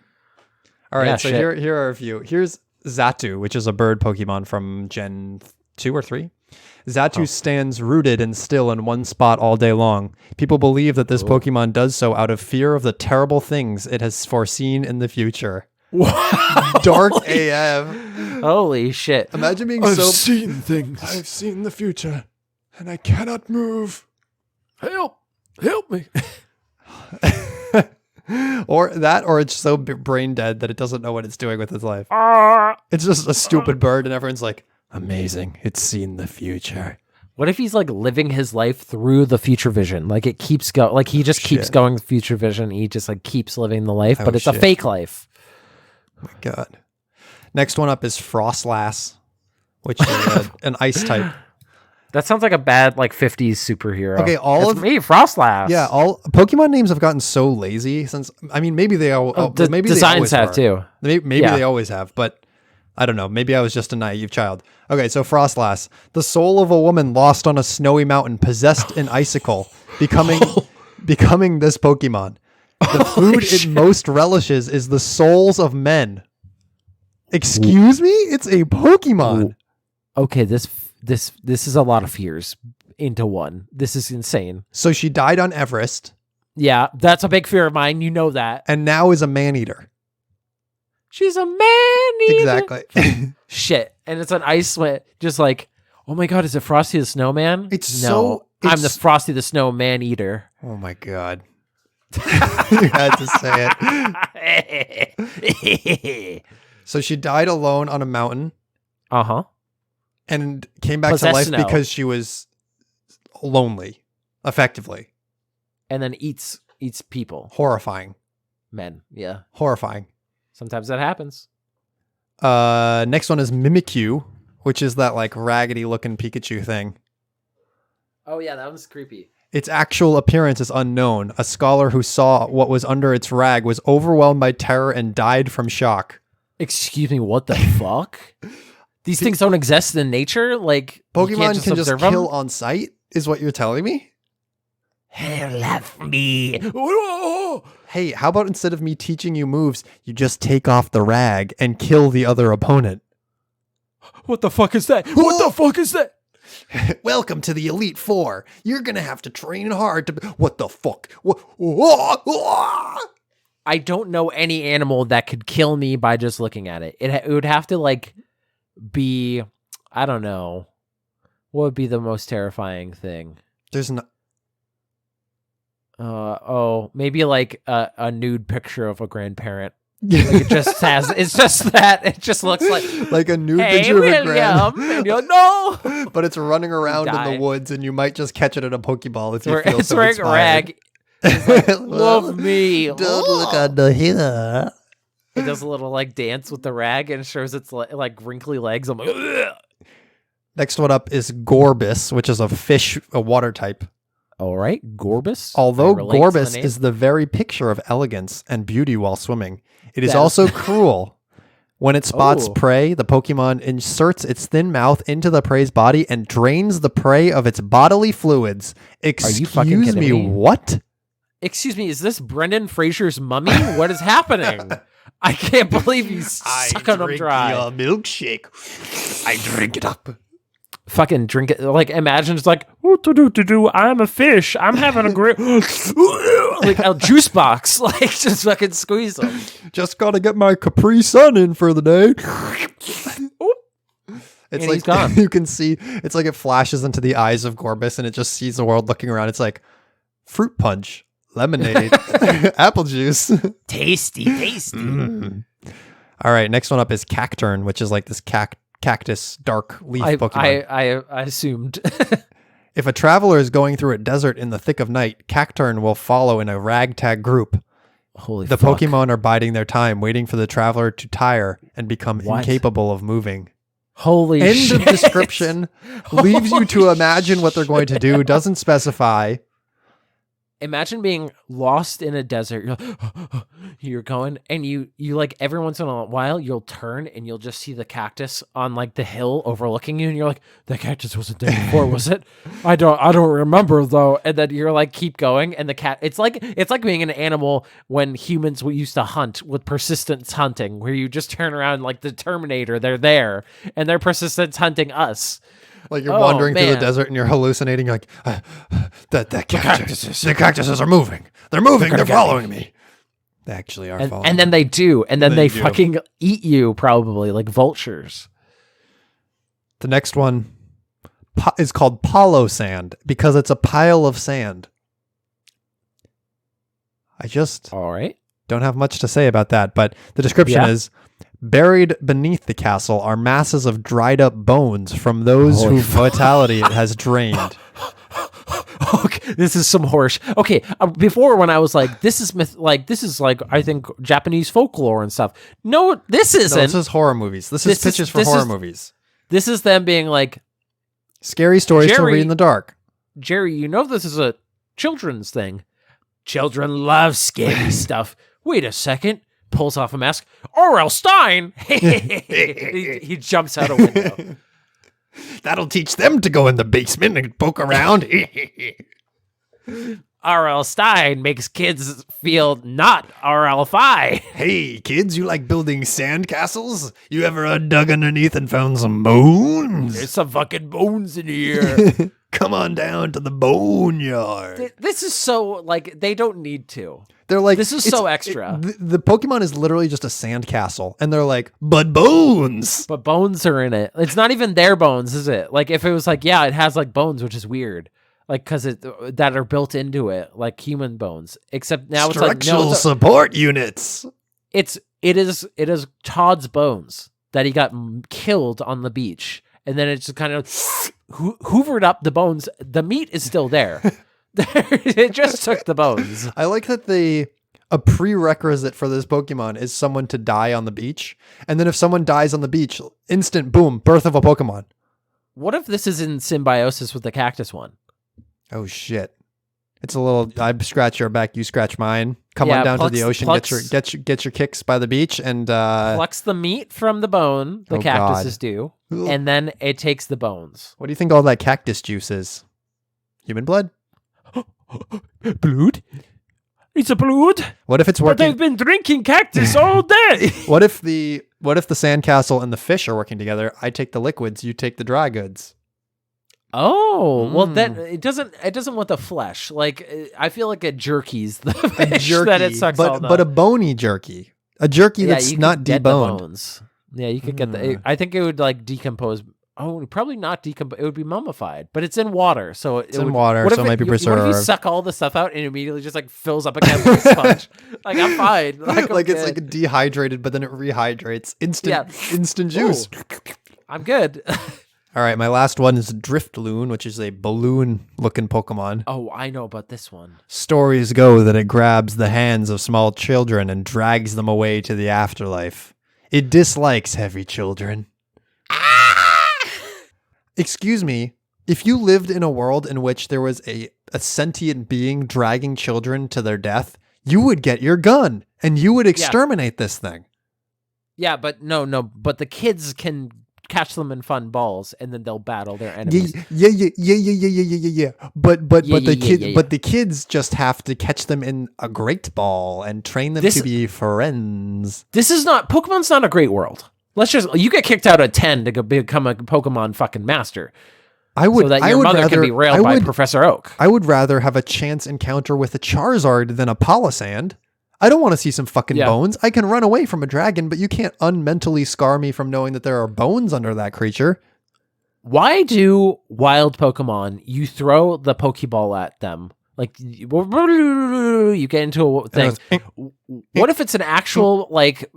All right, so here are a few. Here's Xatu, which is a bird Pokemon from Gen 2 or 3. Xatu stands rooted and still in one spot all day long. People believe that this Pokemon does so out of fear of the terrible things it has foreseen in the future. Wow. Dark AF. Holy shit. Imagine being I've seen things. I've seen the future, and I cannot move. Help me. or it's so brain dead that it doesn't know what it's doing with its life. It's just a stupid bird, and everyone's like, Amazing. It's seen the future. What if he's like living his life through the future vision? Like it keeps going, like he just keeps Shit. going future vision. He just like keeps living the life, but it's a shit. fake life. Oh my God. Next one up is Frostlass, which is an ice type. That sounds like a bad like 50s superhero. Okay, That's me, Frostlass. Yeah, all Pokemon names have gotten so lazy since. I mean, maybe they all. Maybe designs they always have were. too. Maybe Yeah. they always have, but I don't know. Maybe I was just a naive child. Okay, so Frostlass, the soul of a woman lost on a snowy mountain, possessed an icicle, becoming this Pokemon. The food it most relishes is the souls of men. Excuse me? It's a Pokemon. Okay, this is a lot of fears into one. This is insane. So she died on Everest Yeah, that's a big fear of mine. You know that. and now is a man-eater. She's a man-eater. Exactly. Shit. And it's an ice sweat. Just like, oh my God, is it Frosty the Snowman? It's no, so- I'm the it's- Frosty the Snowman eater. Oh my God. You had to say it. So she died alone on a mountain Uh-huh. and came back to Possessed life snow. because she was lonely, effectively. And then eats people. Horrifying. Men. Yeah. Horrifying. Sometimes that happens. Next one is Mimikyu, which is that like raggedy looking Pikachu thing. Oh yeah, that one's creepy. Its actual appearance is unknown. A scholar who saw what was under its rag was overwhelmed by terror and died from shock. Excuse me, what the fuck? These things don't exist in nature? Like, you Pokemon can't can just observe kill them? on sight, is what you're telling me? Hey, left me. Hey, how about instead of me teaching you moves, you just take off the rag and kill the other opponent? What the fuck is that? What the fuck is that? Welcome to the Elite Four. You're gonna have to train hard to. What the fuck? I don't know any animal that could kill me by just looking at it. It would have to like be, I don't know. What would be the most terrifying thing? There's no. Maybe like a nude picture of a grandparent. Like it just has. It's just that. It just looks like a nude hey, picture of a William, grand. and you're like, no. But it's running around in Die. the woods, and you might just catch it in a Pokeball if you feel It's so wearing a inspired. rag. It's like, love me. Don't look under here. It does a little like dance with the rag and shows its like wrinkly legs. I'm like, ugh. Next one up is Gorbis, which is a fish, a water type. All right, Gorbis. Although I relate to the Gorbis name. is the very picture of elegance and beauty while swimming, it is That is- also cruel. When it spots Oh. prey, the Pokemon inserts its thin mouth into the prey's body and drains the prey of its bodily fluids. you fucking Excuse kidding me, me? what? Excuse me, is this Brendan Fraser's mummy? What is happening? I can't believe he's sucking them dry. milkshake. I drink it up. Fucking drink it. Like, imagine it's like, do. I'm a fish. I'm having a great, like a juice box. Like, just fucking squeeze them. Just gotta get my Capri Sun in for the day. It's And like he's gone. you can see. It's like it flashes into the eyes of Gorbis, and it just sees the world looking around. It's like fruit punch, lemonade, apple juice. Tasty. Mm. All right, next one up is Cacturn, which is like this cactus dark leaf Pokemon. I assumed. If a traveler is going through a desert in the thick of night, Cacturn will follow in a ragtag group. Holy The fuck. Pokemon are biding their time, waiting for the traveler to tire and become What? incapable of moving. Holy End shit. of description. Leaves you to imagine what they're going to do. Doesn't specify. Imagine being lost in a desert. You're going, and you like every once in a while you'll turn and you'll just see the cactus on like the hill overlooking you, and you're like, that cactus wasn't there before, was it? I don't remember though. And then you're like, keep going, and the cat. It's like being an animal when humans used to hunt with persistence hunting, where you just turn around like the Terminator. They're there, and they're persistence hunting us. Like you're Oh, wandering through the man. desert and you're hallucinating. You're like, the cactuses are moving. They're moving. They're following me. They actually are following. And then they do, and then They they do. fucking eat you probably like vultures. The next one is called Palo Sand because it's a pile of sand. I just All right. don't have much to say about that, but the description Yeah. is Buried beneath the castle are masses of dried up bones from those whose vitality it has drained. Okay, this is some horse. Okay, before when I was like, this is I think Japanese folklore and stuff. No, this isn't. No, this is horror movies. This is pitches for horror movies. This is them being like, scary stories to read in the dark. Jerry, you know this is a children's thing. Children love scary stuff. Wait a second. Pulls off a mask. R.L. Stein. he jumps out a window. That'll teach them to go in the basement and poke around. R.L. Stein makes kids feel not R.L. Fi. Hey, kids, you like building sandcastles? You ever dug underneath and found some bones? There's some fucking bones in here. Come on down to the boneyard. This is so, like, they don't need to. They're like, this is so extra. The Pokemon is literally just a sandcastle, and they're like, but bones. But bones are in it. It's not even their bones, is it? Like, if it was like, yeah, it has like bones, which is weird. Like, because that are built into it, like human bones. Except now it's like structural support units. It is Todd's bones that he got killed on the beach, and then it just kind of hoovered up the bones. The meat is still there. It just took the bones. I like that a prerequisite for this Pokemon is someone to die on the beach, and then if someone dies on the beach, instant boom, birth of a Pokemon. What if this is in symbiosis with the cactus one? Oh shit! It's a little. I scratch your back, you scratch mine. Come on down to the ocean, get your kicks by the beach, and plucks the meat from the bone. The cactuses do, and then it takes the bones. What do you think all that cactus juice is? Human blood? Blood? It's a blood. What if it's working? But they've been drinking cactus all day. What if the sandcastle and the fish are working together? I take the liquids, you take the dry goods. Oh, well then it doesn't want the flesh. Like, I feel like a jerky's the fish that it sucks all but a bony jerky. A jerky that's not deboned. Yeah, you could get the I think it would like decompose. Oh, probably not decompose. It would be mummified, but it's in water, so it's in water, so it might be preserved. What if you suck all the stuff out and immediately just like fills up again with a sponge? Like, I'm fine. Like it's like dehydrated, but then it rehydrates. Instant juice. Ooh, I'm good. All right, my last one is Driftloon, which is a balloon-looking Pokemon. Oh, I know about this one. Stories go that it grabs the hands of small children and drags them away to the afterlife. It dislikes heavy children. Excuse me, if you lived in a world in which there was a sentient being dragging children to their death, you would get your gun and you would exterminate this thing. Yeah, but but the kids can catch them in fun balls, and then they'll battle their enemies. Yeah. But the kids just have to catch them in a great ball and train them to be friends. This is not Pokemon's not a great world. You get kicked out at 10 to become a Pokemon fucking master. So that your mother can be railed by Professor Oak. I would rather have a chance encounter with a Charizard than a Palossand. I don't want to see some fucking bones. I can run away from a dragon, but you can't unmentally scar me from knowing that there are bones under that creature. Why do wild Pokemon, you throw the Pokeball at them, like you get into a thing. What if it's an actual like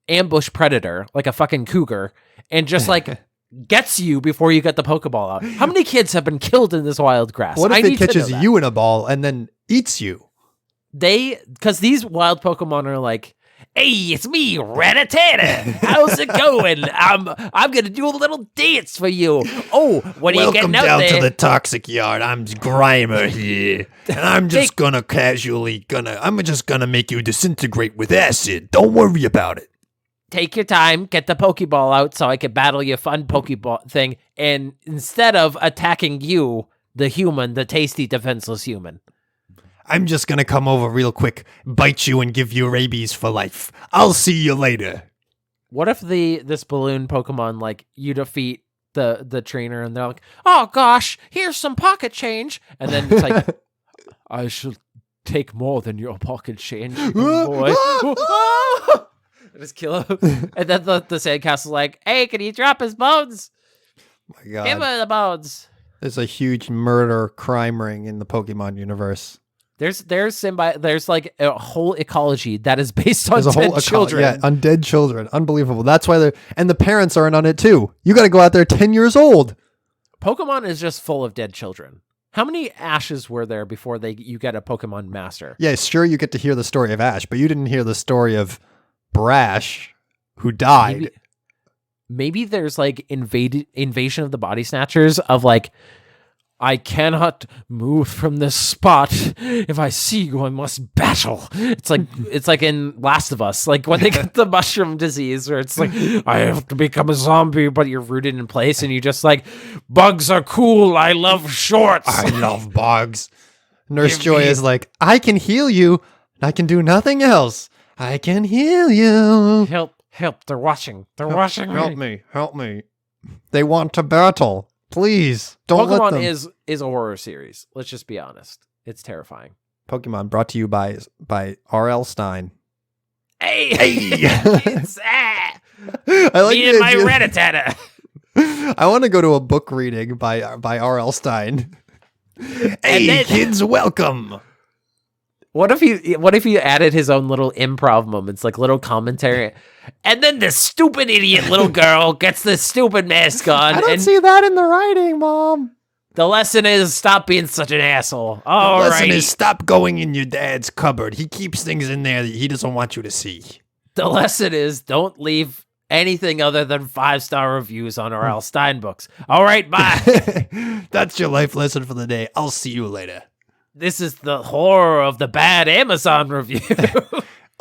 ambush predator, like a fucking cougar, and just like gets you before you get the Pokeball out? How many kids have been killed in this wild grass? What if it catches you in a ball and then eats you? Because these wild Pokemon are like, hey, it's me, Rattata. How's it going? I'm gonna do a little dance for you. Oh, what are you getting out there? Welcome down to the toxic yard. I'm Grimer here, and I'm just gonna make you disintegrate with acid. Don't worry about it. Take your time, get the Pokeball out so I can battle your fun Pokeball thing, and instead of attacking you, the human, the tasty, defenseless human. I'm just gonna come over real quick, bite you, and give you rabies for life. I'll see you later. What if this balloon Pokemon, like, you defeat the trainer, and they're like, oh gosh, here's some pocket change, and then it's like, I shall take more than your pocket change, boy. Just kill him, and then the sandcastle's like, hey, can you drop his bones? My God, give him the bones. There's a huge murder crime ring in the Pokemon universe. There's like a whole ecology that is based on There's a whole dead children. Yeah, on dead children. Unbelievable. That's why and the parents are in on it too. You got to go out there 10 years old. Pokemon is just full of dead children. How many Ashes were there before you get a Pokemon Master? Yeah, sure, you get to hear the story of Ash, but you didn't hear the story of Brash, who died. Maybe there's like invasion of the body snatchers of like, I cannot move from this spot. If I see you, I must battle. It's like in Last of Us, like when they get the mushroom disease, where it's like, I have to become a zombie, but you're rooted in place, and you just like, bugs are cool. I love shorts. I love bugs. Nurse Joy is like, I can heal you. I can do nothing else. I can heal you. Help! They're watching. They're watching. Help me. They want to battle. Please don't let them. Pokemon is a horror series. Let's just be honest. It's terrifying. Pokemon brought to you by R.L. Stein. Hey, it's I like me and my Rattata. I want to go to a book reading by R.L. Stein. Hey, kids, welcome. What if he added his own little improv moments, like little commentary, and then this stupid idiot little girl gets this stupid mask on. I don't see that in the writing, Mom. The lesson is stop being such an asshole. The lesson is stop going in your dad's cupboard. He keeps things in there that he doesn't want you to see. The lesson is don't leave anything other than 5-star reviews on R.L. Stein books. All right, bye. That's your life lesson for the day. I'll see you later. This is the horror of the bad Amazon review.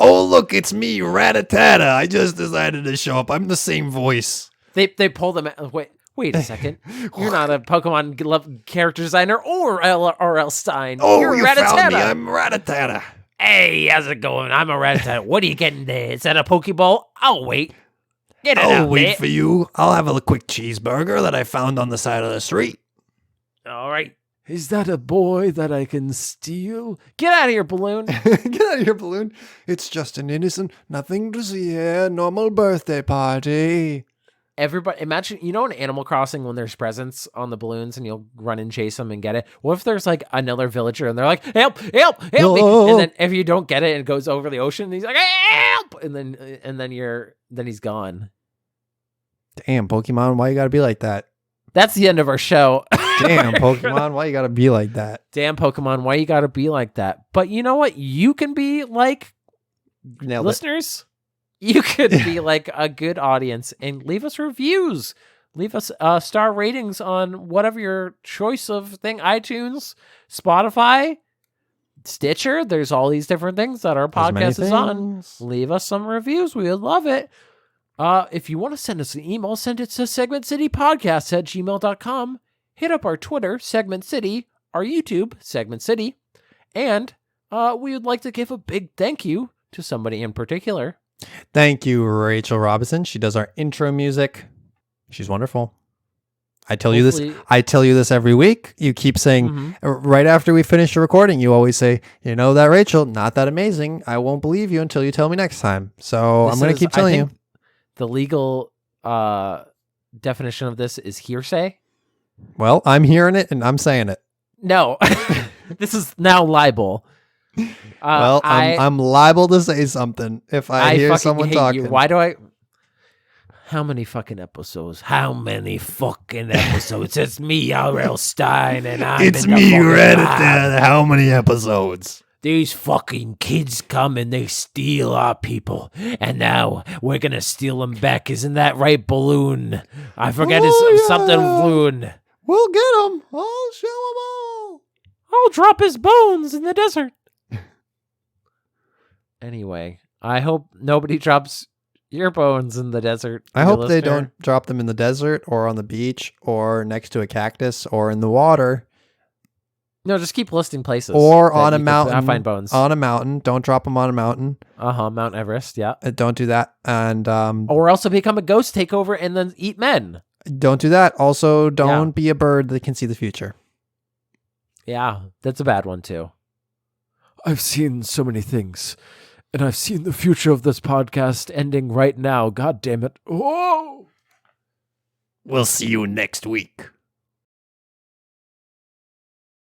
Oh, look, it's me, Rattata. I just decided to show up. I'm the same voice. They pulled them out. Wait a second. You're not a Pokemon character designer or R.L. Stein. Oh, You're you Rattata. found me. I'm Rattata. Hey, how's it going? I'm a Rattata. What are you getting there? Is that a Pokeball? I'll wait. Get it I'll out wait there. for you. I'll have a quick cheeseburger that I found on the side of the street. All right. Is that a boy that I can steal? Get out of here, Balloon. Get out of here, Balloon. It's just an innocent, nothing to see here, normal birthday party. Everybody, imagine, in Animal Crossing when there's presents on the balloons and you'll run and chase them and get it. What if there's like another villager and they're like, help me. And then if you don't get it, it goes over the ocean and he's like, help. And then he's gone. Damn, Pokemon, why you gotta be like that? That's the end of our show. Damn, Pokemon, why you gotta be like that? Damn, Pokemon, why you gotta be like that? But you know what? You can be like, Nailed listeners, you could be like a good audience and leave us reviews. Leave us star ratings on whatever your choice of thing, iTunes, Spotify, Stitcher. There's all these different things that our podcast is on. Leave us some reviews. We would love it. If you want to send us an email, send it to segmentcitypodcast@gmail.com. Hit up our Twitter, Segment City, our YouTube, Segment City, and we would like to give a big thank you to somebody in particular. Thank you, Rachel Robinson. She does our intro music. She's wonderful. I tell you this every week. You keep saying right after we finish the recording, you always say, that Rachel, not that amazing. I won't believe you until you tell me next time. So I'm going to keep telling you. The legal definition of this is hearsay. Well, I'm hearing it and I'm saying it. No, this is now libel. I'm liable to say something if I hear someone talking. You. Why do I? How many fucking episodes? It's me, R.L. Stein, and It's me, Reddit. How many episodes? These fucking kids come and they steal our people, and now we're gonna steal them back. Isn't that right, Balloon? I forget something, Balloon. We'll get him. I'll show them all. I'll drop his bones in the desert. Anyway, I hope nobody drops your bones in the desert. I hope they don't drop them in the desert or on the beach or next to a cactus or in the water. No, just keep listing places. Or on a mountain. I find bones. On a mountain. Don't drop them on a mountain. Mount Everest, yeah. Don't do that. And or also become a ghost, take over, and then eat men. Don't do that. Also, don't be a bird that can see the future. Yeah, that's a bad one, too. I've seen so many things. And I've seen the future of this podcast ending right now. God damn it. Oh! We'll see you next week.